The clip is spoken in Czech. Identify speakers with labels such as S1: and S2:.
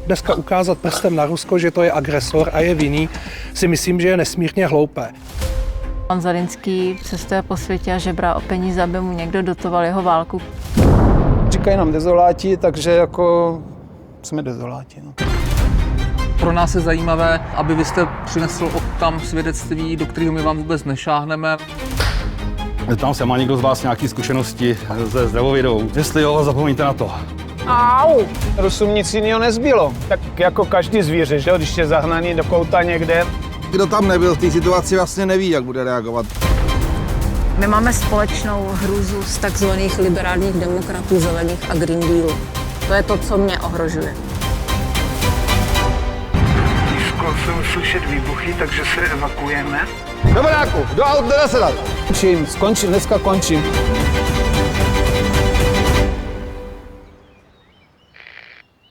S1: Dneska ukázat prstem na Rusko, že to je agresor a je vinný, si myslím, že je nesmírně hloupé.
S2: Pan Zelińský cestuje po světě a žebrá o peníze, aby mu někdo dotoval jeho válku.
S3: Říkají nám dezoláti, takže jako jsme dezoláti. No.
S4: Pro nás je zajímavé, aby vy jste přinesl tam svědectví, do kterého my vám vůbec nešáhneme.
S5: Tam se má někdo z vás nějaké zkušenosti se zdravovědou. Jestli jo, zapomeňte na to.
S3: Au! Rusům nic jiného nezbylo. Tak jako každý zvíře, že jo, když je zahnaný do kouta někde.
S6: Kdo tam nebyl v té situaci, vlastně neví, jak bude reagovat.
S7: My máme společnou hrůzu z takzvaných liberálních demokratů, zelených a Green Dealu. To je to, co mě ohrožuje.
S8: Jsou slyšet výbuchy, takže se evakuujeme.
S6: Do baráku, do aut nenasedat.
S3: Dneska končím.